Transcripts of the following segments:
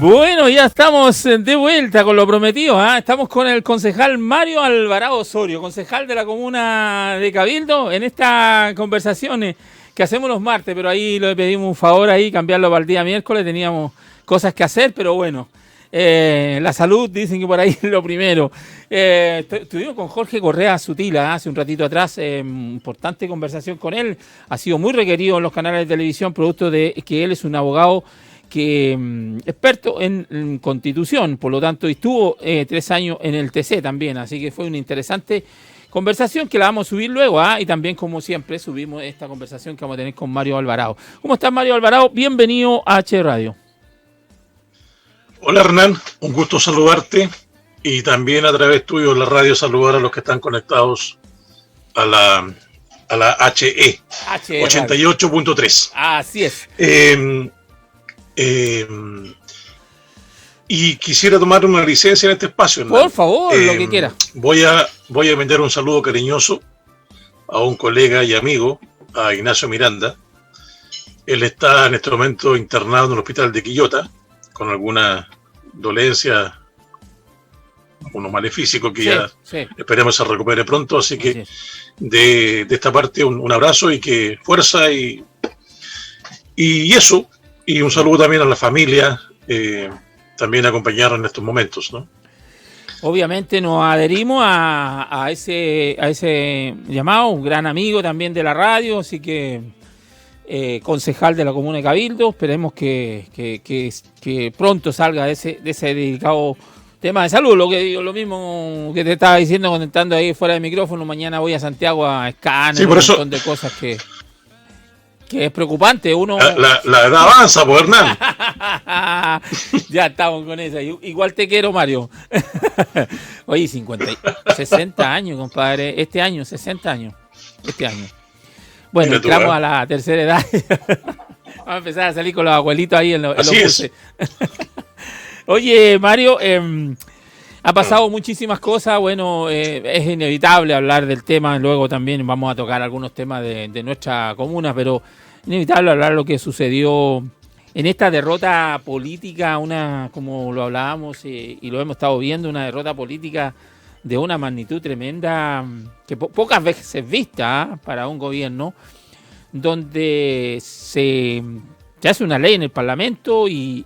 Bueno, ya estamos de vuelta con lo prometido, ¿eh? Estamos con el concejal Mario Alvarado Osorio, concejal de la comuna de Cabildo, en esta conversación que hacemos los martes, pero ahí le pedimos un favor ahí, cambiarlo para el día miércoles, teníamos cosas que hacer, pero bueno, la salud dicen que por ahí es lo primero. Estuvimos con Jorge Correa Sutila hace un ratito atrás, importante conversación con él, ha sido muy requerido en los canales de televisión, producto de que él es un abogado que experto en Constitución, por lo tanto estuvo 3 años en el TC también, así que fue una interesante conversación que la vamos a subir luego, y también como siempre subimos esta conversación que vamos a tener con Mario Alvarado. ¿Cómo estás, Mario Alvarado? Bienvenido a H Radio. Hola, Hernán, un gusto saludarte y también a través tuyo la radio saludar a los que están conectados a la HE 88.3. Así es. Y quisiera tomar una licencia en este espacio, Hernán. Por favor, lo que quiera. Voy a enviar un saludo cariñoso a un colega y amigo, a Ignacio Miranda. Él está en este momento internado en el hospital de Quillota con alguna dolencia, uno malefísico que esperemos se recupere pronto, así que de esta parte un abrazo y que fuerza y eso, y un saludo también a la familia, también acompañaron en estos momentos, ¿no? Obviamente nos adherimos a ese llamado, un gran amigo también de la radio, así que concejal de la comuna de Cabildo, esperemos que pronto salga de ese dedicado tema de salud. Lo mismo que te estaba diciendo, contestando ahí fuera de micrófono, mañana voy a Santiago a escáner, un montón de cosas que es preocupante. Uno la edad avanza, pues, Hernán. Ya estamos con esa. Igual te quiero, Mario. Oye, 60 años, compadre. Este año, 60 años. Este año. Bueno, entramos a la tercera edad. Vamos a empezar a salir con los abuelitos ahí en los buses. Oye, Mario, ha pasado muchísimas cosas. Bueno, es inevitable hablar del tema. Luego también vamos a tocar algunos temas de nuestra comuna, pero inevitable hablar de lo que sucedió en esta derrota política, como lo hablábamos y lo hemos estado viendo, una derrota política de una magnitud tremenda que pocas veces vista para un gobierno, donde se hace una ley en el Parlamento y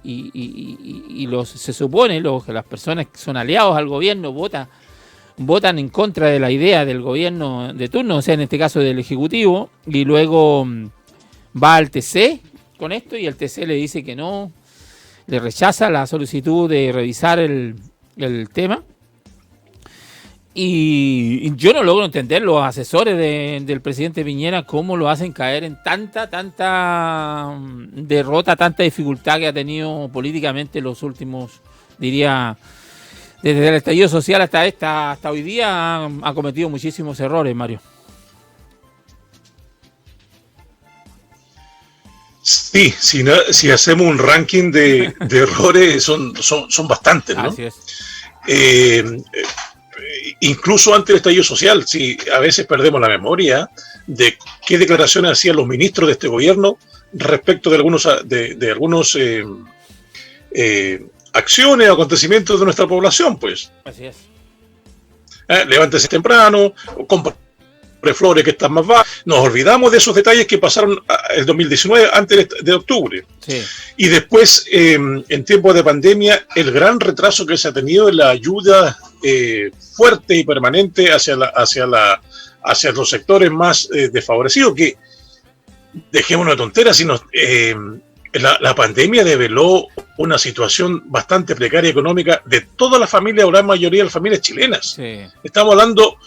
se supone que las personas que son aliados al gobierno votan en contra de la idea del gobierno de turno, o sea, en este caso del Ejecutivo, y luego va al TC con esto y el TC le dice que no, le rechaza la solicitud de revisar el tema. Y yo no logro entender los asesores del presidente Piñera cómo lo hacen caer en tanta derrota, tanta dificultad que ha tenido políticamente los últimos, diría, desde el estallido social hasta hoy día ha cometido muchísimos errores, Mario. Sí, si hacemos un ranking de errores son bastantes, ¿no? Así es. Incluso antes del estallido social, si a veces perdemos la memoria de qué declaraciones hacían los ministros de este gobierno respecto de algunos acciones o acontecimientos de nuestra población, pues. Así es. Levántese temprano, compre flores que están más bajas. Nos olvidamos de esos detalles que pasaron el 2019, antes de octubre. Sí. Y después, en tiempos de pandemia, el gran retraso que se ha tenido en la ayuda fuerte y permanente hacia los sectores más desfavorecidos, que dejémonos de tonteras, sino la pandemia develó una situación bastante precaria económica de todas las familias, o la mayoría de las familias chilenas. Sí. Estamos hablando,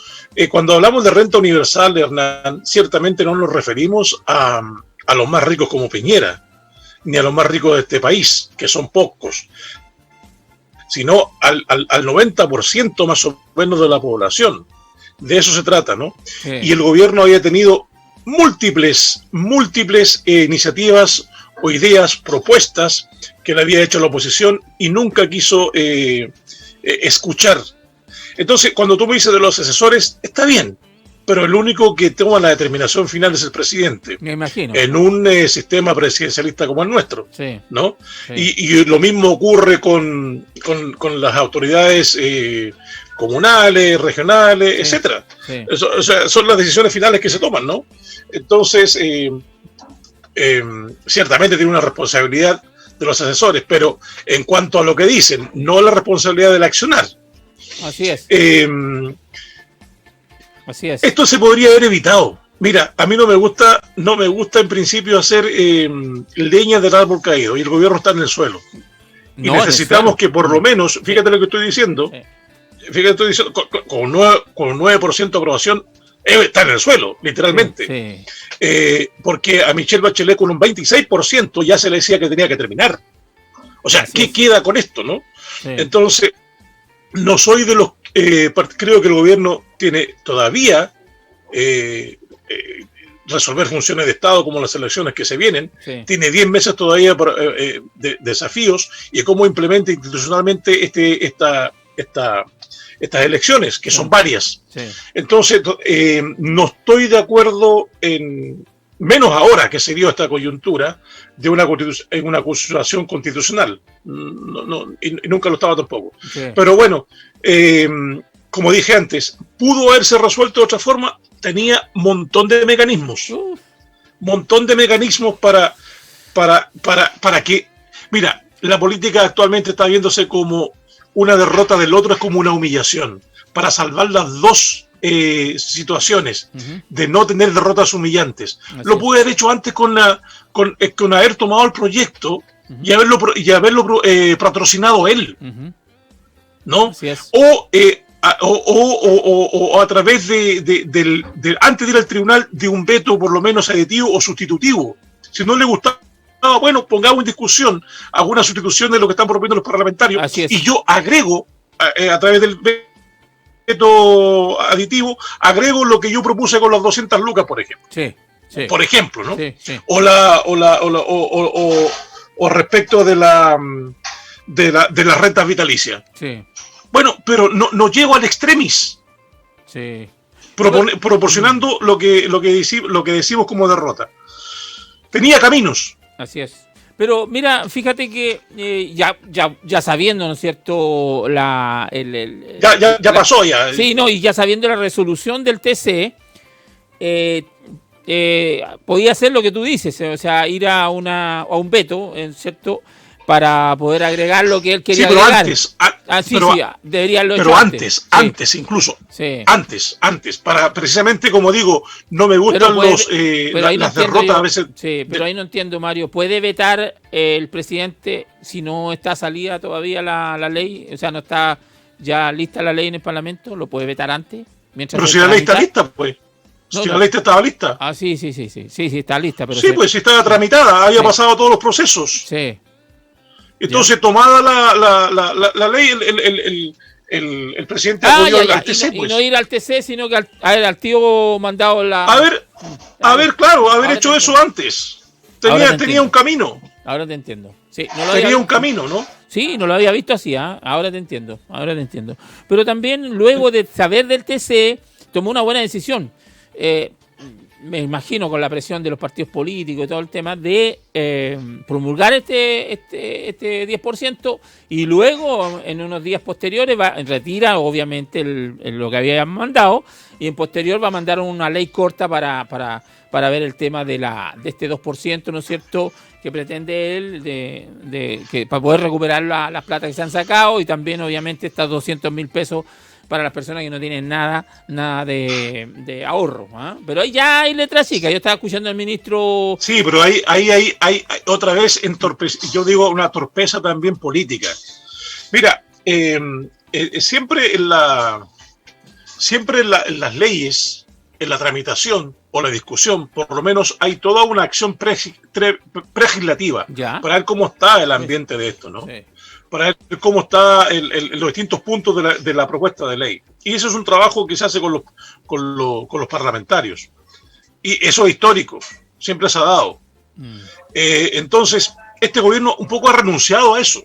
cuando hablamos de renta universal, Hernán, ciertamente no nos referimos a los más ricos como Piñera, ni a los más ricos de este país, que son pocos, sino al 90% más o menos de la población. De eso se trata, ¿no? Sí. Y el gobierno había tenido múltiples iniciativas o ideas, propuestas que le había hecho la oposición y nunca quiso escuchar. Entonces, cuando tú me dices de los asesores, está bien, pero el único que toma la determinación final es el presidente. Me imagino. En un sistema presidencialista como el nuestro, sí, ¿no? Sí. Y lo mismo ocurre con las autoridades comunales, regionales, Sí. etcétera. Sí. O sea, son las decisiones finales que se toman, ¿no? Entonces, ciertamente tiene una responsabilidad de los asesores, pero en cuanto a lo que dicen, no la responsabilidad del accionar. Así es. Así es. Esto se podría haber evitado. Mira, a mí no me gusta en principio hacer leña del árbol caído y el gobierno está en el suelo. Y No, necesitamos que por lo menos, fíjate lo que estoy diciendo, con un 9% de aprobación, está en el suelo, literalmente. Porque a Michelle Bachelet con un 26% ya se le decía que tenía que terminar. O sea, ¿qué queda con esto, no? Entonces, no soy de los... creo que el gobierno tiene todavía resolver funciones de Estado como las elecciones que se vienen. Tiene 10 meses todavía de desafíos y cómo implementa institucionalmente estas elecciones, que son varias. Entonces, no estoy de acuerdo menos ahora que se dio esta coyuntura de una acusación constitucional. Y nunca lo estaba tampoco. Pero bueno, como dije antes, pudo haberse resuelto de otra forma. Tenía montón de mecanismos. Montón de mecanismos para que... Mira, la política actualmente está viéndose como una derrota del otro, es como una humillación. Para salvar las dos situaciones de no tener derrotas humillantes. Lo pude haber hecho antes con haber tomado el proyecto y haberlo patrocinado él, ¿no? O a través antes de ir al tribunal de un veto por lo menos aditivo o sustitutivo. Si no le gustaba, bueno, pongamos en discusión alguna sustitución de lo que están proponiendo los parlamentarios y yo agrego a través del veto aditivo, agrego lo que yo propuse con las 200 lucas, por ejemplo. Por ejemplo, ¿no? O respecto de las rentas vitalicias. Bueno, pero no llego al extremis. Proporcionando lo que decimos como derrota. Tenía caminos. Así es. Pero mira, fíjate que ya sabiendo, ¿no es cierto? Ya pasó ya. Sí, no, y ya sabiendo la resolución del TC, podía hacer lo que tú dices, o sea, ir a un veto, ¿cierto? Para poder agregar lo que él quería agregar. Debería haberlo hecho antes incluso. Antes, para precisamente, como digo, no me gustan las derrotas a veces. Pero ahí no entiendo, Mario. ¿Puede vetar el presidente si no está salida todavía la ley? O sea, no está ya lista la ley en el Parlamento. ¿Lo puede vetar antes? Pero si la ley está lista, pues. Si la ley estaba lista. Sí, está lista. Pero pues si estaba tramitada, había pasado todos los procesos. Entonces, tomada la ley, el presidente apoyó al TC. Y no ir al TC, sino que al tío mandado la... haber hecho eso antes. Tenía un camino. Ahora te entiendo. Tenía un camino, ¿no? Sí, no lo había visto así, ahora te entiendo. Pero también, luego de saber del TC, tomó una buena decisión. Me imagino con la presión de los partidos políticos y todo el tema de promulgar este 10% y luego en unos días posteriores retira obviamente lo que había mandado y en posterior va a mandar una ley corta para ver el tema de este 2%, ¿no es cierto?, que pretende él que para poder recuperar las plata que se han sacado y también obviamente estos 200.000 pesos para las personas que no tienen nada de ahorro. Pero ahí ya hay letra chica. Yo estaba escuchando al ministro... Sí, pero ahí otra vez yo digo una torpeza también política. Mira, siempre en las leyes, en la tramitación o la discusión, por lo menos hay toda una acción legislativa para ver cómo está el ambiente de esto, ¿no? Para ver cómo están los distintos puntos de la propuesta de ley. Y eso es un trabajo que se hace con los parlamentarios. Y eso es histórico, siempre se ha dado. Entonces, este gobierno un poco ha renunciado a eso.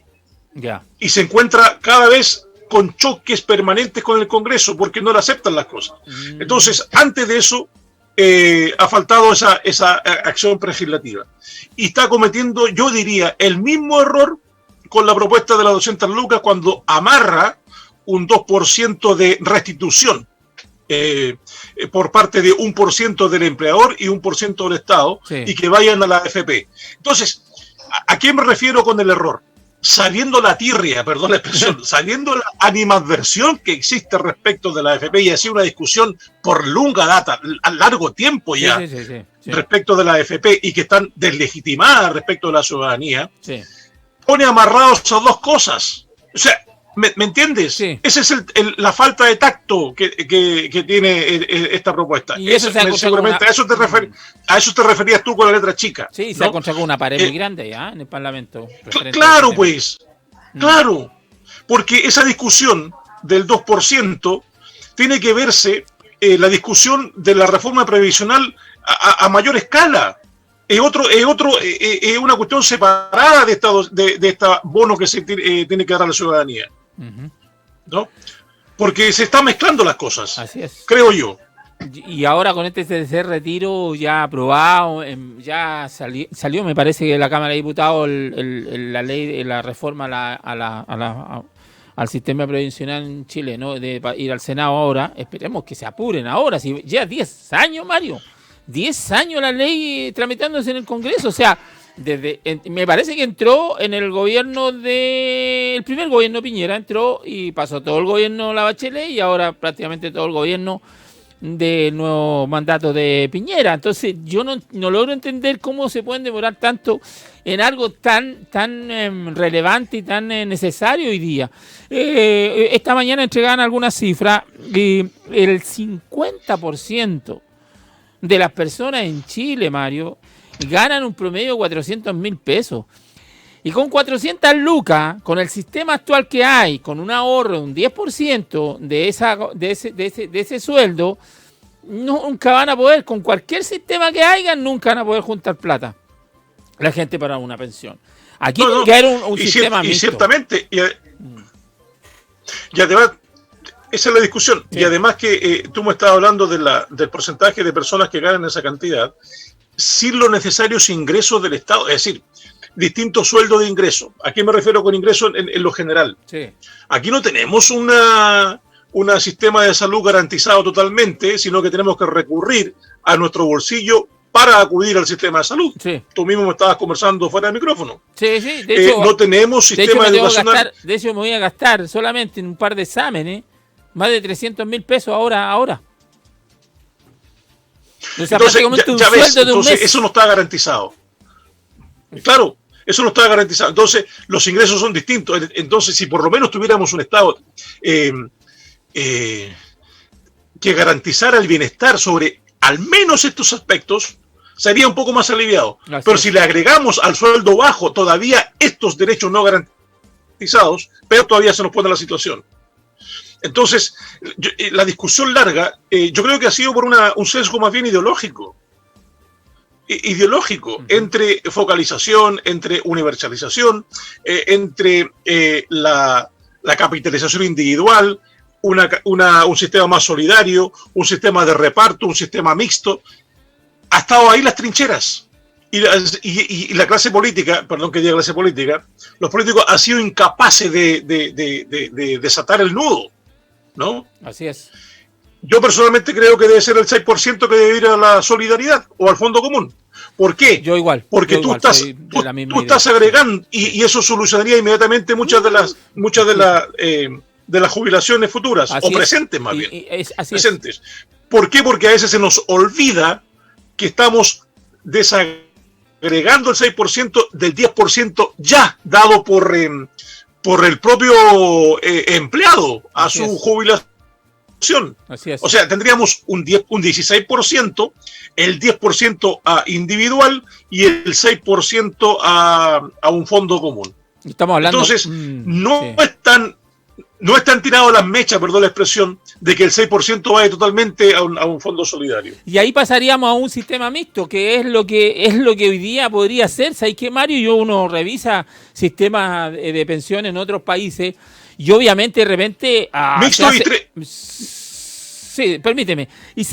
Y se encuentra cada vez con choques permanentes con el Congreso porque no le aceptan las cosas. Entonces, antes de eso, ha faltado esa acción legislativa. Y está cometiendo, yo diría, el mismo error con la propuesta de las 200 lucas cuando amarra un 2% de restitución por parte de 1% del empleador y 1% del Estado, sí, y que vayan a la AFP. Entonces, ¿a qué me refiero con el error? Saliendo la tirria, perdón la expresión, saliendo la animadversión que existe respecto de la AFP, y así una discusión por lunga data, a largo tiempo ya, sí, respecto de la AFP, y que están deslegitimadas respecto de la ciudadanía, sí, pone amarrados a dos cosas. O sea, ¿me entiendes? Sí. Esa es la falta de tacto que tiene esta propuesta. Y eso seguramente a eso te referías tú con la letra chica. Sí, ¿no? Se ha encontrado con una pared muy grande ya en el Parlamento. Claro, pues. Claro. Porque esa discusión del 2% tiene que verse la discusión de la reforma previsional a mayor escala. Es una cuestión separada de esta bono que se tiene que dar a la ciudadanía. ¿No? Porque se están mezclando las cosas. Así es. Creo yo. Y ahora con este tercer retiro ya aprobado, ya salió, me parece, que de la Cámara de Diputados la ley, la reforma al sistema previsional en Chile, ¿no? De ir al Senado ahora. Esperemos que se apuren ahora. Si ya 10 años, Mario. 10 años la ley tramitándose en el Congreso. O sea, me parece que entró en el gobierno el primer gobierno Piñera, entró y pasó todo el gobierno la Bachelet y ahora prácticamente todo el gobierno del nuevo mandato de Piñera. Entonces yo no logro entender cómo se pueden demorar tanto en algo tan relevante y tan necesario hoy día. Esta mañana entregaban algunas cifras y el 50% de las personas en Chile, Mario, ganan un promedio de 400.000 pesos. Y con 400 lucas, con el sistema actual que hay, con un ahorro de un 10% de ese sueldo, nunca van a poder, con cualquier sistema que haya, nunca van a poder juntar plata la gente para una pensión. Aquí tiene que haber un sistema mixto. Y ciertamente, y además, esa es la discusión. Sí. Y además que tú me estabas hablando del porcentaje de personas que ganan esa cantidad sin los necesarios ingresos del Estado, es decir, distintos sueldos de ingreso. ¿A qué me refiero con ingreso en lo general? Sí. Aquí no tenemos un sistema de salud garantizado totalmente, sino que tenemos que recurrir a nuestro bolsillo para acudir al sistema de salud. Sí. Tú mismo me estabas conversando fuera del micrófono. Sí, sí. De hecho, no tenemos sistema educacional. De hecho, me voy a gastar solamente en un par de exámenes más de 300.000 pesos ahora. O sea, entonces, ya ves, entonces eso no está garantizado. Claro, eso no está garantizado. Entonces, los ingresos son distintos. Entonces, si por lo menos tuviéramos un Estado que garantizara el bienestar sobre al menos estos aspectos, sería un poco más aliviado. Gracias. Pero si le agregamos al sueldo bajo todavía estos derechos no garantizados, pero todavía se nos pone la situación. Entonces, la discusión larga, yo creo que ha sido por un sesgo más bien ideológico. Entre focalización, entre universalización, entre la capitalización individual, un sistema más solidario, un sistema de reparto, un sistema mixto. Ha estado ahí las trincheras. Y la clase política, perdón que diga clase política, los políticos han sido incapaces de desatar el nudo, ¿no? Así es. Yo personalmente creo que debe ser el 6% que debe ir a la solidaridad o al fondo común. ¿Por qué? Yo igual. Porque tú estás agregando y eso solucionaría inmediatamente muchas de las jubilaciones futuras, así o presentes más bien. Presentes. ¿Por qué? Porque a veces se nos olvida que estamos desagregando el 6% del 10% ya dado por el propio empleado a su jubilación. Así es. O sea, tendríamos un 16%, el 10% a individual y el 6% a un fondo común. Estamos hablando. Entonces, no están tirados las mechas, perdón la expresión, de que el 6% vaya totalmente a un fondo solidario. Y ahí pasaríamos a un sistema mixto, que es lo que hoy día podría ser. ¿Sabes qué, Mario? Uno revisa sistemas de pensión en otros países Y obviamente de repente... Sí, permíteme. Y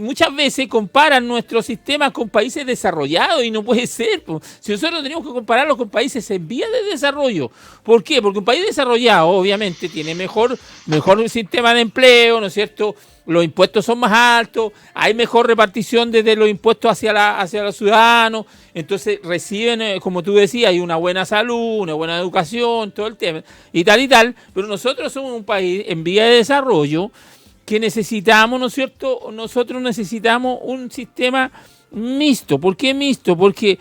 muchas veces comparan nuestro sistema con países desarrollados y no puede ser. Si nosotros tenemos que compararlo con países en vías de desarrollo. ¿Por qué? Porque un país desarrollado obviamente tiene mejor sistema de empleo, ¿no es cierto? Los impuestos son más altos, hay mejor repartición desde los impuestos hacia los ciudadanos, entonces reciben, como tú decías, hay una buena salud, una buena educación, todo el tema, y tal, pero nosotros somos un país en vía de desarrollo que necesitamos, ¿no es cierto? Nosotros necesitamos un sistema mixto. ¿Por qué mixto? Porque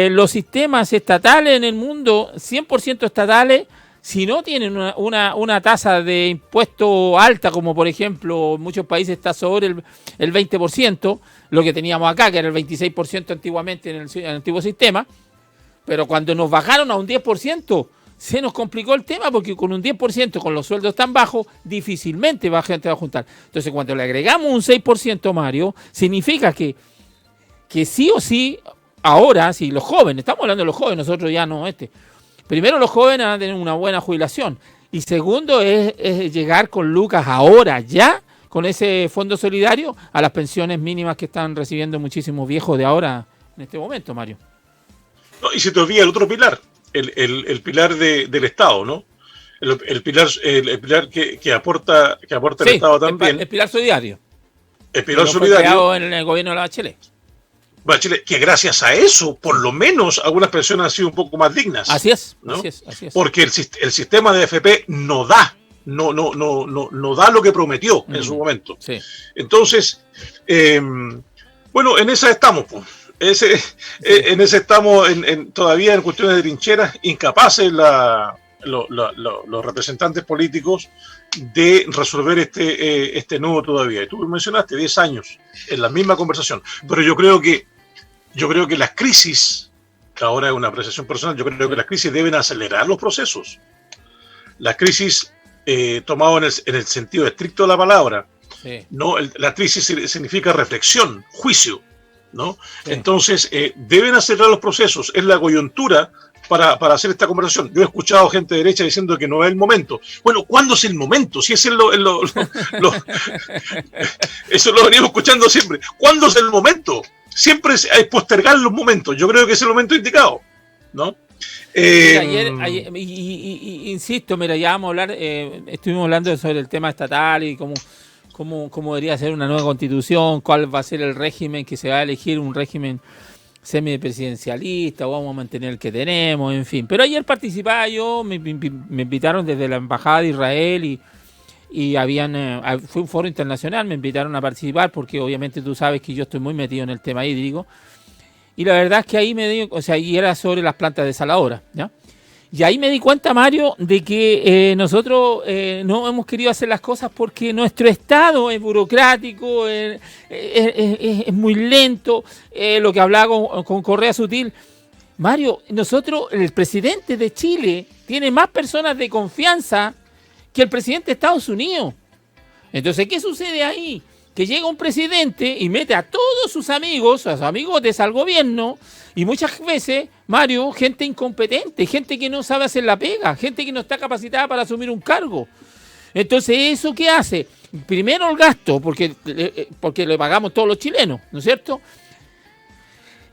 los sistemas estatales en el mundo, 100% estatales, si no tienen una tasa de impuesto alta, como por ejemplo en muchos países está sobre el 20%, lo que teníamos acá, que era el 26% antiguamente en el antiguo sistema, pero cuando nos bajaron a un 10%, se nos complicó el tema, porque con un 10%, con los sueldos tan bajos, difícilmente la gente va a juntar. Entonces, cuando le agregamos un 6%, Mario, significa que sí o sí, ahora, si los jóvenes, estamos hablando de los jóvenes, nosotros ya no, primero, los jóvenes van a tener una buena jubilación. Y segundo, es llegar con lucas ahora, ya, con ese fondo solidario, a las pensiones mínimas que están recibiendo muchísimos viejos de ahora, en este momento, Mario. No, y se te olvida el otro pilar, el pilar del Estado, ¿no? El pilar que aporta el Estado también. El pilar solidario. El pilar solidario. Creado en el gobierno de la Bachelet. Que gracias a eso, por lo menos, algunas pensiones han sido un poco más dignas. Así es, ¿no? así es. Porque el sistema de AFP no da lo que prometió en su momento. Sí. Entonces, bueno, en esa estamos, pues. En ese estamos todavía en cuestiones de trincheras, incapaces los representantes políticos de resolver este nudo todavía. Y tú mencionaste 10 años en la misma conversación, pero yo creo que las crisis, ahora es una apreciación personal, yo creo que las crisis deben acelerar los procesos. Las crisis, tomado en el sentido estricto de la palabra, sí. ¿no? La crisis significa reflexión, juicio, ¿no? Sí. Entonces, deben acelerar los procesos, es la coyuntura para hacer esta conversación. Yo he escuchado gente de derecha diciendo que no es el momento. Bueno, ¿cuándo es el momento? Si es eso lo venimos escuchando siempre. ¿Cuándo es el momento? Siempre hay postergar los momentos. Yo creo que es el momento indicado, ¿no? Ayer, insisto, mira, ya vamos a hablar, estuvimos hablando sobre el tema estatal y cómo debería ser una nueva constitución, cuál va a ser el régimen que se va a elegir, un régimen semipresidencialista, o vamos a mantener el que tenemos, en fin. Pero ayer participaba yo, me invitaron desde la Embajada de Israel y fue un foro internacional, me invitaron a participar porque obviamente tú sabes que yo estoy muy metido en el tema hídrico. Y la verdad es que ahí y era sobre las plantas desaladoras, ¿ya? Y ahí me di cuenta, Mario, de que nosotros no hemos querido hacer las cosas porque nuestro Estado es burocrático, es muy lento, lo que hablaba con Correa Sutil. Mario, el presidente de Chile tiene más personas de confianza que el presidente de Estados Unidos. Entonces, ¿qué sucede ahí? Que llega un presidente y mete a todos sus amigos, a sus amigotes al gobierno, y muchas veces, Mario, gente incompetente, gente que no sabe hacer la pega, gente que no está capacitada para asumir un cargo. Entonces, ¿eso qué hace? Primero el gasto, porque le pagamos todos los chilenos, ¿no es cierto?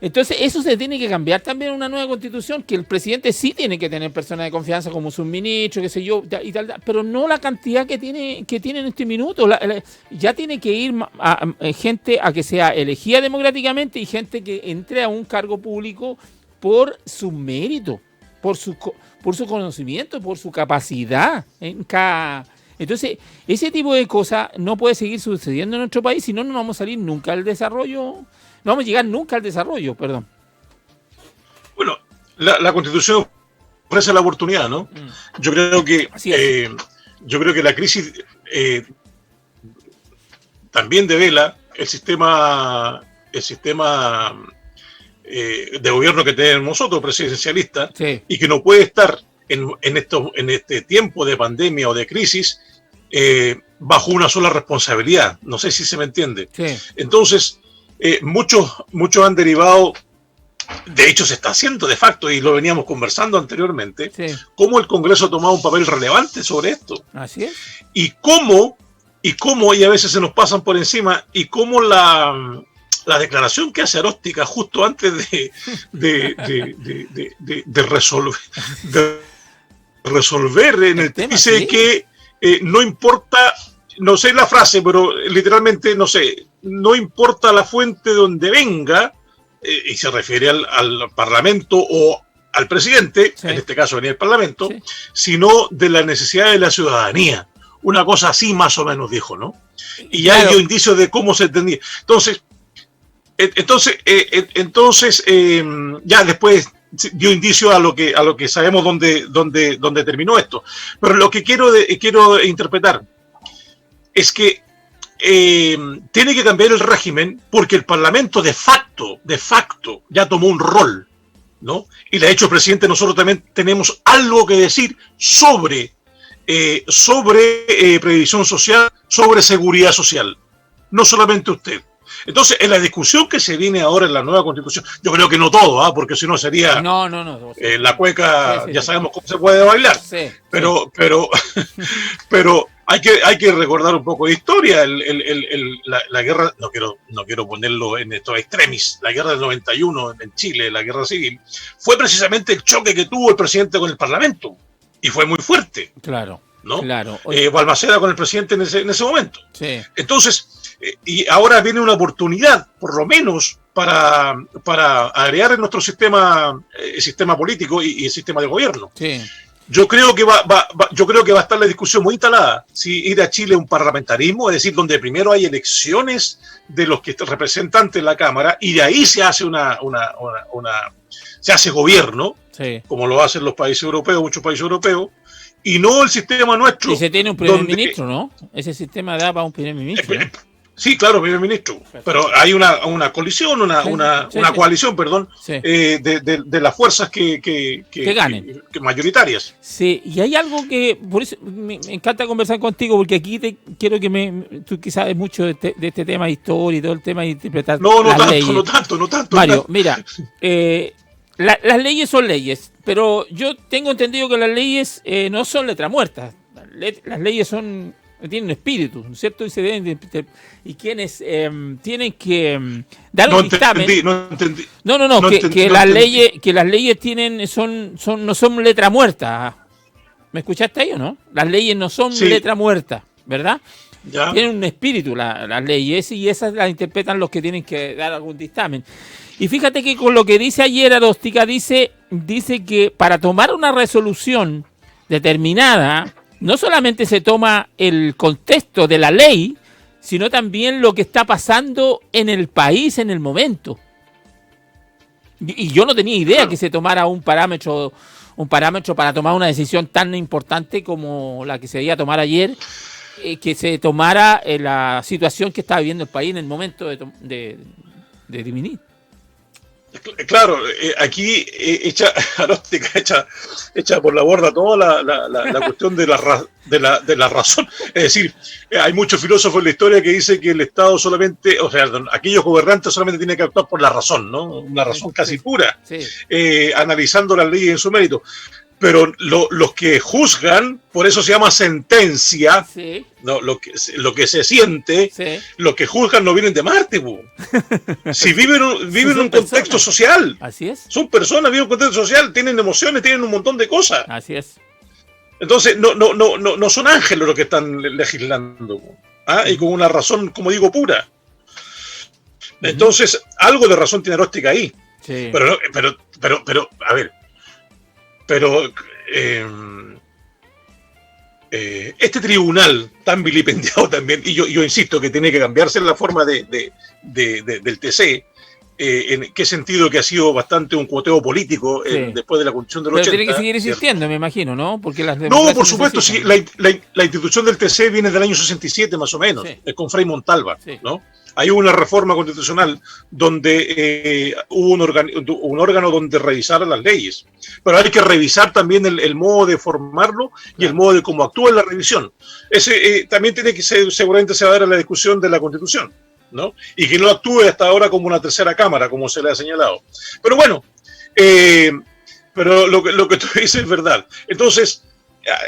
Entonces, eso se tiene que cambiar también en una nueva constitución, que el presidente sí tiene que tener personas de confianza como sus ministros, qué sé yo, y tal, pero no la cantidad que tiene en este minuto. Ya tiene que ir gente a que sea elegida democráticamente y gente que entre a un cargo público por su mérito, por su conocimiento, por su capacidad. Entonces, ese tipo de cosas no puede seguir sucediendo en nuestro país, si no, no vamos a salir nunca al desarrollo. No vamos a llegar nunca al desarrollo, perdón. Bueno, la Constitución ofrece la oportunidad, ¿no? Yo creo que la crisis también devela el sistema de gobierno que tenemos nosotros, presidencialista, sí, y que no puede estar en este tiempo de pandemia o de crisis bajo una sola responsabilidad. No sé si se me entiende. Sí. Entonces, muchos han derivado de hecho se está haciendo de facto, y lo veníamos conversando anteriormente, Sí. cómo el Congreso ha tomado un papel relevante sobre esto. Así es. Y cómo, y a veces se nos pasan por encima, y cómo la declaración que hace Aróstica justo antes de resolver en el tema, dice sí, que no importa, no sé la frase, pero literalmente, no sé, no importa la fuente donde venga, y se refiere al Parlamento o al presidente, sí, en este caso venía el Parlamento, sí, sino de la necesidad de la ciudadanía. Una cosa así más o menos dijo, ¿no? Y ya claro, dio indicios de cómo se entendía. Entonces, ya después dio indicio a lo que sabemos dónde terminó esto. Pero lo que quiero interpretar es que tiene que cambiar el régimen porque el Parlamento de facto ya tomó un rol, ¿no? Y le ha hecho el presidente, nosotros también tenemos algo que decir sobre previsión social, sobre seguridad social. No solamente usted. Entonces, en la discusión que se viene ahora en la nueva Constitución, yo creo que no todo, porque si no sería la cueca, ya sabemos cómo se puede bailar, pero hay que recordar un poco de historia. La guerra, no quiero ponerlo en estos extremis, la guerra del 91 en Chile, la guerra civil, fue precisamente el choque que tuvo el presidente con el Parlamento, y fue muy fuerte. Claro. ¿No? Claro. Balmaceda con el presidente en ese momento. Sí. Entonces, y ahora viene una oportunidad, por lo menos, para agregar en nuestro sistema, el sistema político y el sistema de gobierno. Sí. Yo creo que va a estar la discusión muy instalada si ir a Chile un parlamentarismo, es decir, donde primero hay elecciones de los que representantes de la Cámara y de ahí se hace se hace gobierno, sí, como lo hacen los países europeos, muchos países europeos. Y no el sistema nuestro. Y se tiene un primer ministro, ¿no? Ese sistema da para un primer ministro. Sí, claro, primer ministro. Pero hay una colisión, una coalición, perdón, sí, de las fuerzas que ganen. Que mayoritarias. Sí, y hay algo que, por eso me encanta conversar contigo, porque aquí quiero que tú que sabes mucho de este tema de historia y todo el tema de interpretar las leyes. No tanto. Mario, mira, las leyes son leyes, pero yo tengo entendido que las leyes no son letra muerta. Las leyes tienen espíritu, ¿no es cierto? Y quienes tienen que dar un dictamen. No entendí. Que las leyes no son letra muerta. ¿Me escuchaste ahí o no? Las leyes no son letra muerta, ¿verdad? Ya. Tienen un espíritu las leyes y esas las interpretan los que tienen que dar algún dictamen. Y fíjate que con lo que dice ayer Aróstica, dice que para tomar una resolución determinada, no solamente se toma el contexto de la ley, sino también lo que está pasando en el país en el momento. Y yo no tenía idea que se tomara un parámetro para tomar una decisión tan importante como la que se debía tomar ayer, que se tomara la situación que está viviendo el país en el momento de dirimir. Claro, aquí echa por la borda toda la cuestión de la razón. Es decir, hay muchos filósofos en la historia que dicen que el Estado solamente, o sea, aquellos gobernantes solamente tienen que actuar por la razón, ¿no? Una razón casi pura, analizando las leyes en su mérito. Pero los que juzgan, por eso se llama sentencia, sí, no, lo que se siente, sí, los que juzgan no vienen de Marte, si viven en un contexto social. Así es. Son personas, viven en un contexto social, tienen emociones, tienen un montón de cosas. Así es. Entonces, no son ángeles los que están legislando, y con una razón, como digo, pura. Entonces, algo de razón tiene Aróstica ahí. Sí. Pero, a ver. Pero este tribunal tan vilipendiado también, y yo insisto que tiene que cambiarse la forma del TC, en qué sentido que ha sido bastante un cuoteo político después de la Constitución del 80. Pero tiene que seguir existiendo, me imagino, ¿no? Porque no, por supuesto, sí, la institución del TC viene del año 67 más o menos, con Frei Montalva, ¿no? Hay una reforma constitucional donde hubo un órgano donde revisara las leyes. Pero hay que revisar también el modo de formarlo y el modo de cómo actúa en la revisión. Ese también tiene que ser, seguramente se va a dar a la discusión de la Constitución. ¿no? Y que no actúe hasta ahora como una tercera cámara, como se le ha señalado. Pero bueno, pero lo que tú dices es verdad. Entonces,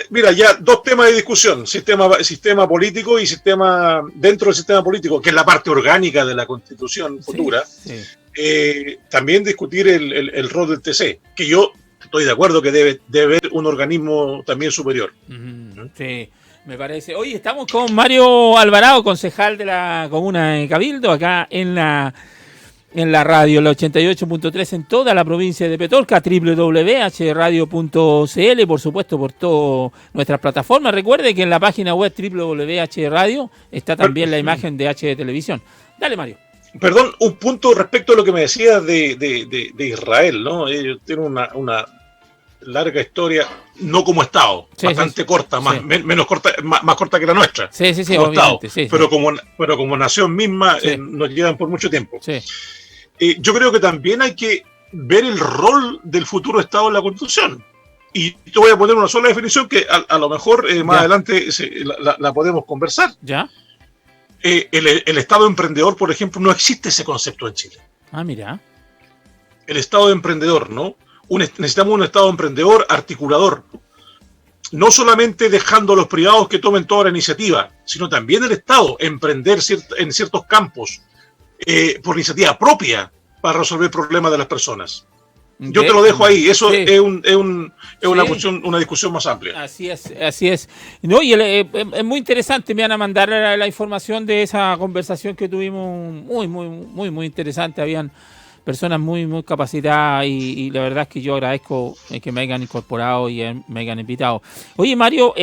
mira, ya dos temas de discusión, sistema político y sistema dentro del sistema político, que es la parte orgánica de la Constitución futura. Sí, sí. También discutir el rol del TC, que yo estoy de acuerdo que debe haber un organismo también superior. Sí, me parece. Hoy estamos con Mario Alvarado, concejal de la comuna de Cabildo, acá en la radio, la 88.3 en toda la provincia de Petorca, www.hradio.cl, por supuesto por todas nuestras plataformas. Recuerde que en la página web www.hradio está también la imagen de HD Televisión. Dale, Mario. Perdón, un punto respecto a lo que me decías de Israel, ¿no? Ellos tienen una larga historia, no como Estado, sí, bastante corta, menos corta, más corta que la nuestra. Sí, obviamente. Sí, pero como nación misma nos llevan por mucho tiempo. Sí. Yo creo que también hay que ver el rol del futuro Estado en la Constitución. Y te voy a poner una sola definición que a lo mejor más adelante la podemos conversar. ¿Ya? El Estado emprendedor, por ejemplo, no existe ese concepto en Chile. Ah, mira. El Estado emprendedor, ¿no? Necesitamos un Estado emprendedor, articulador. No solamente dejando a los privados que tomen toda la iniciativa, sino también el Estado emprender en ciertos campos por iniciativa propia para resolver problemas de las personas. Yo te lo dejo ahí. Eso es una discusión más amplia. Así es. No, y es muy interesante. Me van a mandar la información de esa conversación que tuvimos, muy interesante. Habían personas muy capacitadas y la verdad es que yo agradezco que me hayan incorporado y me hayan invitado. Oye, Mario,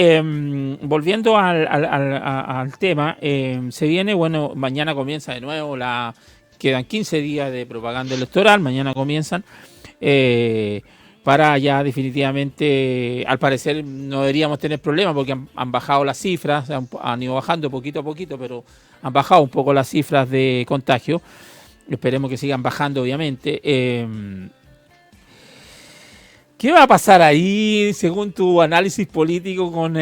volviendo al tema, se viene, bueno, mañana comienza de nuevo quedan 15 días de propaganda electoral, mañana comienzan. Para ya definitivamente, al parecer no deberíamos tener problemas porque han bajado las cifras, han ido bajando poquito a poquito, pero han bajado un poco las cifras de contagio. Esperemos que sigan bajando, obviamente. ¿Qué va a pasar ahí, según tu análisis político, con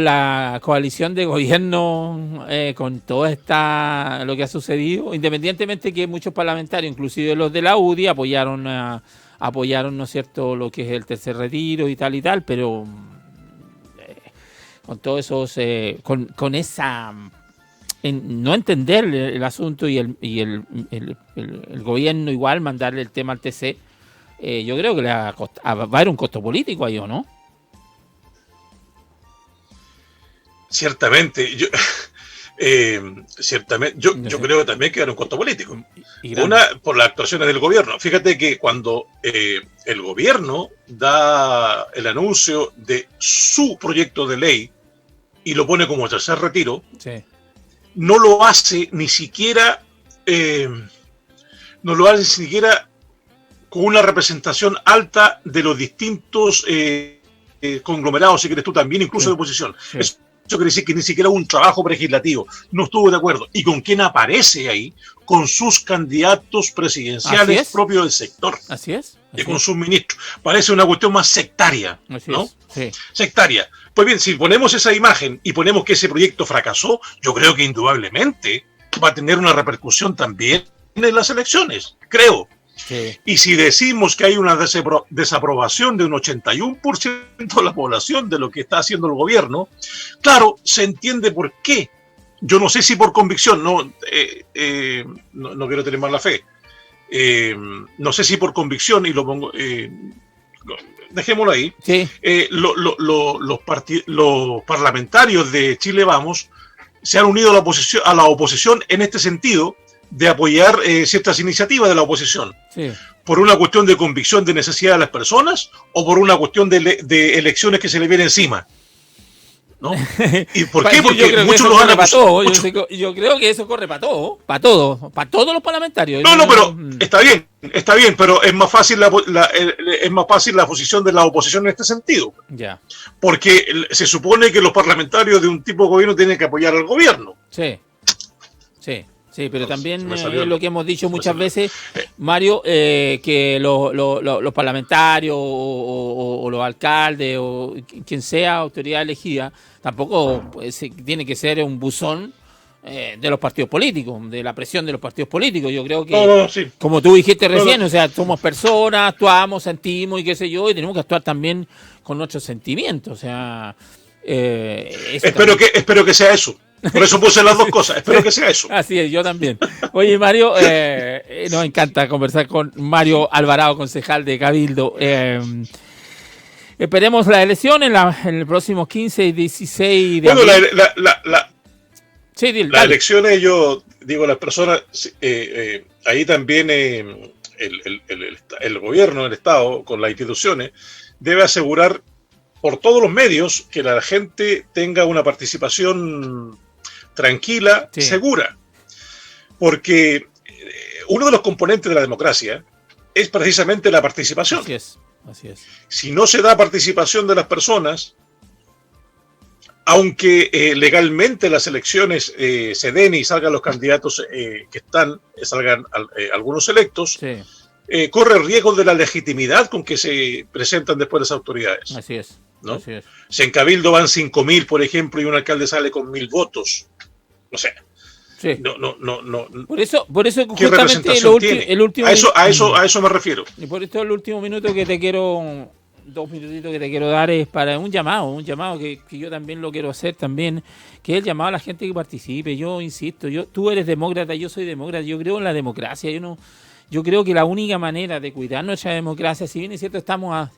la coalición de gobierno, con todo lo que ha sucedido? Independientemente que muchos parlamentarios, inclusive los de la UDI, apoyaron, ¿no es cierto?, lo que es el tercer retiro y tal, pero con todo eso, con esa... no entender el asunto y el gobierno igual mandarle el tema al TC, yo creo que va a haber un costo político ahí, ¿o no? Ciertamente. Yo creo también que va a haber un costo político. Una, por las actuaciones del gobierno. Fíjate que cuando el gobierno da el anuncio de su proyecto de ley y lo pone como tercer retiro, no lo hace ni siquiera con una representación alta de los distintos conglomerados, si quieres tú también, incluso de oposición. Eso quiere decir que ni siquiera hubo un trabajo legislativo, no estuvo de acuerdo. ¿Y con quién aparece ahí? Con sus candidatos presidenciales propios del sector. Así es. Y con sus ministros. Parece una cuestión más sectaria, ¿no? Sectaria. Pues bien, si ponemos esa imagen y ponemos que ese proyecto fracasó, yo creo que indudablemente va a tener una repercusión también en las elecciones, creo. Sí. Y si decimos que hay una desaprobación de un 81% de la población de lo que está haciendo el gobierno, claro, se entiende por qué. Yo no sé si por convicción, no quiero tener más la fe. No sé si por convicción, y lo pongo, dejémoslo ahí. Sí. Los parlamentarios de Chile Vamos se han unido a la oposición en este sentido, de apoyar ciertas iniciativas de la oposición. Sí. ¿Por una cuestión de convicción de necesidad de las personas o por una cuestión de elecciones que se le viene encima? ¿No? ¿Y por qué? Porque muchos lo han acusado. Yo creo que eso corre para todos los parlamentarios. No, pero está bien, pero es más fácil la posición de la oposición en este sentido. Ya. Porque se supone que los parlamentarios de un tipo de gobierno tienen que apoyar al gobierno. Sí, pero también es lo que hemos dicho muchas veces, Mario, que los parlamentarios o los alcaldes o quien sea autoridad elegida, tampoco tiene que ser un buzón de los partidos políticos, de la presión de los partidos políticos. Yo creo que, sí. Como tú dijiste recién, o sea, somos personas, actuamos, sentimos y qué sé yo, y tenemos que actuar también con nuestros sentimientos. O sea, espero que sea eso. Por eso puse las dos cosas. Espero que sea eso. Así es, yo también. Oye, Mario, nos encanta conversar con Mario Alvarado, concejal de Cabildo. Esperemos la elección en el próximo 15 y 16 de abril. Las elecciones, yo digo, las personas, ahí también el gobierno, el Estado, con las instituciones, debe asegurar por todos los medios que la gente tenga una participación tranquila, segura. Porque uno de los componentes de la democracia es precisamente la participación. Así es. Si no se da participación de las personas, aunque legalmente las elecciones se den y salgan los candidatos salgan algunos electos, corre el riesgo de la legitimidad con que se presentan después las autoridades. Así es. ¿No? Así es. Si en Cabildo van 5.000, por ejemplo, y un alcalde sale con 1.000 votos, no sé. Sí. No. Por eso ¿Qué representación tiene? El último a eso me refiero. Y por esto el último minuto que te quiero, 2 minutitos que te quiero dar es para un llamado que yo también lo quiero hacer también, que es el llamado a la gente que participe. Yo insisto, tú eres demócrata, yo soy demócrata, yo creo en la democracia, yo creo que la única manera de cuidar nuestra democracia, si bien es cierto estamos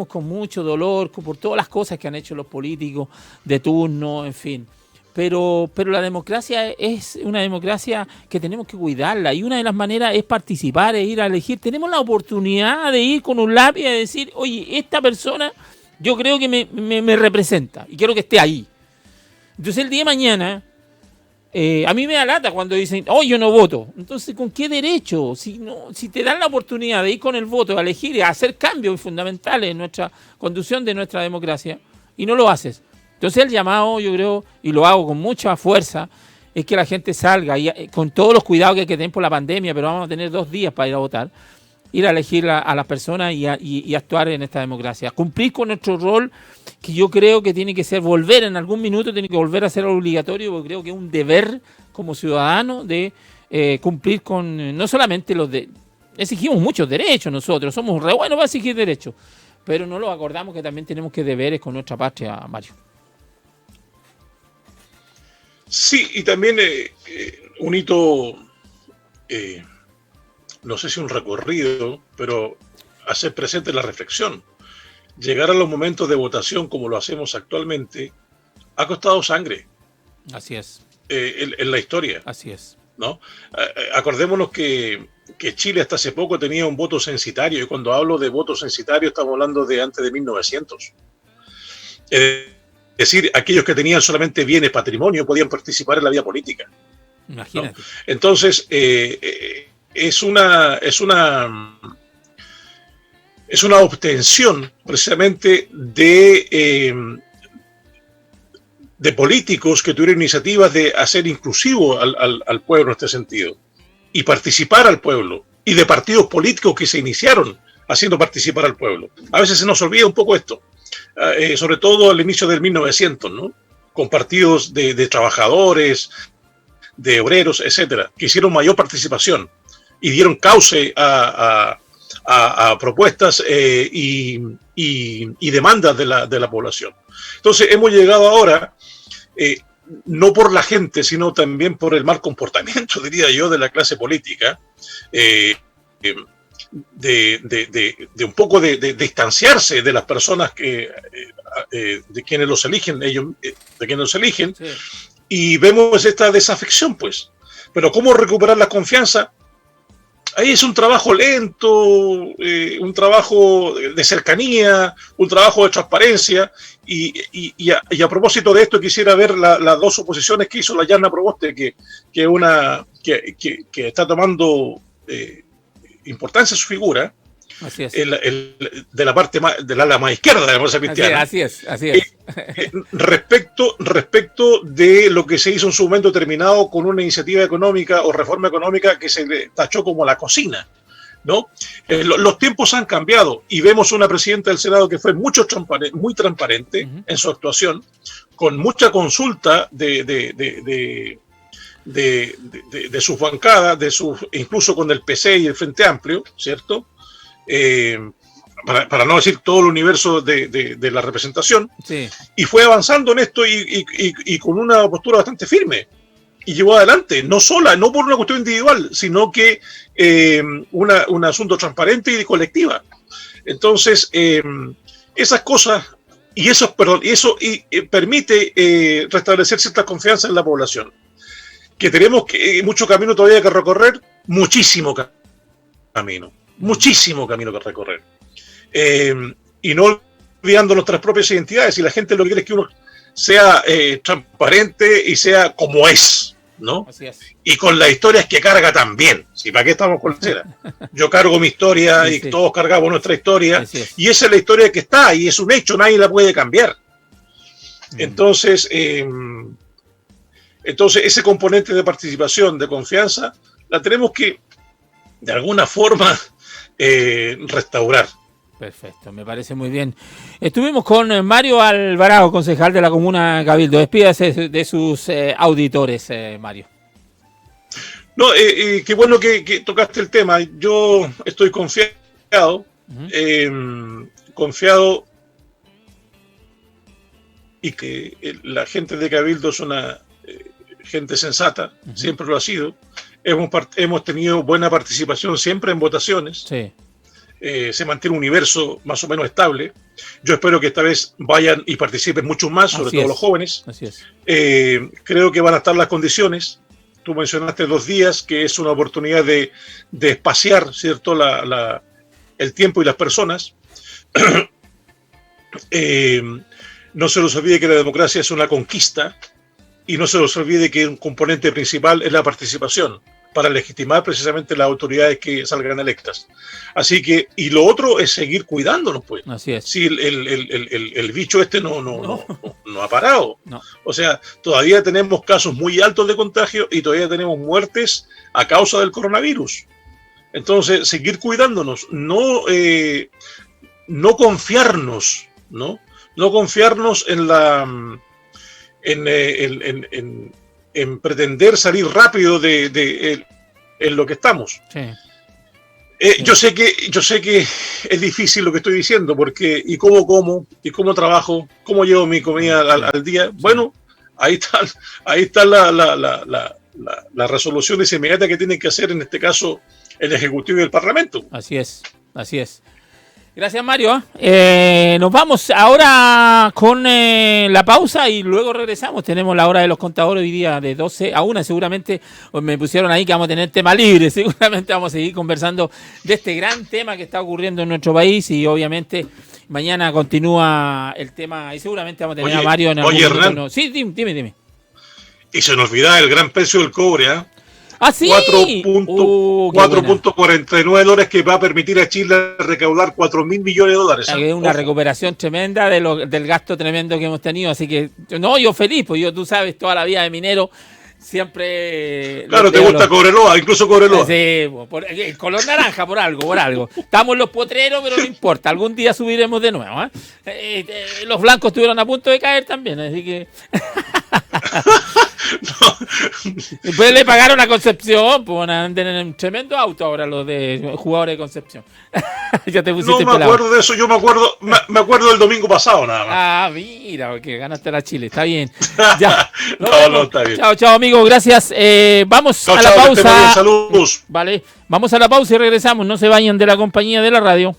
con mucho dolor por todas las cosas que han hecho los políticos de turno, en fin. Pero la democracia es una democracia que tenemos que cuidarla, y una de las maneras es participar, es ir a elegir. Tenemos la oportunidad de ir con un lápiz y decir, oye, esta persona yo creo que me representa y quiero que esté ahí. Entonces el día de mañana, a mí me da lata cuando dicen, yo no voto. Entonces, ¿con qué derecho? Si te dan la oportunidad de ir con el voto, a elegir y a hacer cambios fundamentales en nuestra conducción de nuestra democracia, y no lo haces. Entonces el llamado, yo creo, y lo hago con mucha fuerza, es que la gente salga, y con todos los cuidados que hay que tener por la pandemia, pero vamos a tener 2 días para ir a votar, ir a elegir a las personas y actuar en esta democracia. Cumplir con nuestro rol, que yo creo que tiene que ser en algún minuto tiene que volver a ser obligatorio, porque creo que es un deber como ciudadano de cumplir con, no solamente exigimos muchos derechos nosotros, somos re buenos para exigir derechos, pero no lo acordamos que también tenemos que deberes con nuestra patria, Mario. Sí, y también un hito, no sé si un recorrido, pero hacer presente la reflexión. Llegar a los momentos de votación como lo hacemos actualmente ha costado sangre. Así es. En la historia. Así es. ¿No? Acordémonos que Chile hasta hace poco tenía un voto censitario, y cuando hablo de voto censitario estamos hablando de antes de 1900. Es decir, aquellos que tenían solamente bienes, patrimonio, podían participar en la vida política. Imagínate. ¿No? Entonces, es una obtención precisamente de políticos que tuvieron iniciativas de hacer inclusivo al pueblo en este sentido, y participar al pueblo, y de partidos políticos que se iniciaron haciendo participar al pueblo. A veces se nos olvida un poco esto. Sobre todo al inicio del 1900, ¿no? Con partidos de trabajadores, de obreros, etcétera, que hicieron mayor participación y dieron cauce a propuestas y demandas de la población. Entonces hemos llegado ahora, no por la gente, sino también por el mal comportamiento, diría yo, de la clase política, de un poco de distanciarse de las personas de quienes los eligen, de quienes los eligen, sí. Y vemos esta desafección, pues. Pero ¿cómo recuperar la confianza? Ahí es un trabajo lento, un trabajo de cercanía, un trabajo de transparencia, y a propósito de esto quisiera ver las 2 oposiciones que hizo la Yarna Proboste, que está tomando importancia su figura. Así es. De la parte del ala más izquierda de la democracia cristiana. Así es. Respecto de lo que se hizo en su momento determinado con una iniciativa económica o reforma económica que se le tachó como la cocina, ¿no? Los tiempos han cambiado, y vemos una presidenta del Senado que fue muy transparente en su actuación, con mucha consulta de de sus bancadas, incluso con el PC y el Frente Amplio, ¿cierto? Para no decir todo el universo de la representación, sí. Y fue avanzando en esto y con una postura bastante firme. Y llevó adelante, no sola, no por una cuestión individual, sino que un asunto transparente y colectiva. Entonces, esas cosas, eso permite restablecer cierta confianza en la población. Que tenemos mucho camino todavía que recorrer, muchísimo camino que recorrer. Y no olvidando nuestras propias identidades. Y la gente lo que quiere es que uno sea transparente y sea como es, ¿no? Así es. Y con las historias que carga también. ¿Sí? ¿Para qué estamos con la cera? Yo cargo mi historia y todos cargamos nuestra historia. Y esa es la historia que está y es un hecho, nadie la puede cambiar. Entonces, ese componente de participación, de confianza, la tenemos que, de alguna forma, restaurar. Perfecto, me parece muy bien. Estuvimos con Mario Alvarado, concejal de la Comuna Cabildo. Despídase de sus auditores, Mario. No, qué bueno que tocaste el tema. Yo estoy confiado, y que la gente de Cabildo es una gente sensata, siempre lo ha sido. Hemos tenido buena participación siempre en votaciones. Sí. Se mantiene un universo más o menos estable. Yo espero que esta vez vayan y participen muchos más, sobre todo los jóvenes. Así es. Creo que van a estar las condiciones. Tú mencionaste 2 días, que es una oportunidad de espaciar, ¿cierto?, el tiempo y las personas. No se les olvide que la democracia es una conquista y no se les olvide que un componente principal es la participación para legitimar precisamente las autoridades que salgan electas. Así que, y lo otro es seguir cuidándonos, pues. Así es. Si el bicho este no ha parado. No. O sea, todavía tenemos casos muy altos de contagio y todavía tenemos muertes a causa del coronavirus. Entonces, seguir cuidándonos, no confiarnos, ¿no? No confiarnos en pretender salir rápido en lo que estamos. Sí. Yo sé que es difícil lo que estoy diciendo, porque y cómo como, y cómo trabajo, cómo llevo mi comida al día. Sí. Bueno, ahí está la resolución inmediata que tienen que hacer, en este caso, el Ejecutivo y el Parlamento. Así es. Gracias, Mario. Nos vamos ahora con la pausa y luego regresamos. Tenemos la hora de los contadores hoy día de 12 a 1. Seguramente me pusieron ahí que vamos a tener tema libre. Seguramente vamos a seguir conversando de este gran tema que está ocurriendo en nuestro país y obviamente mañana continúa el tema y seguramente vamos a tener a Mario en algún momento. Hernán. Sí, dime. Y se nos olvida el gran precio del cobre, ¿eh? Ah, sí. 4.49 dólares que va a permitir a Chile recaudar 4.000 millones de dólares. Es una recuperación tremenda del gasto tremendo que hemos tenido. Así que, no, yo feliz, pues tú sabes, toda la vida de minero siempre... Claro, te gusta Cobreloa, incluso Cobreloa. Sí, el color naranja, por algo. Estamos los potreros, pero no importa. Algún día subiremos de nuevo. Los blancos estuvieron a punto de caer también, así que... No. Después le pagaron a Concepción, pues andan en un tremendo auto ahora los de jugadores de Concepción. Ya te pusiste no me acuerdo de eso, yo me acuerdo del domingo pasado nada más. Ah, mira, que ganaste la Chile, está bien. Ya. No, está bien. Chao, amigos, gracias. Vamos a la pausa. Saludos. Vale, vamos a la pausa y regresamos. No se vayan de la compañía de la radio.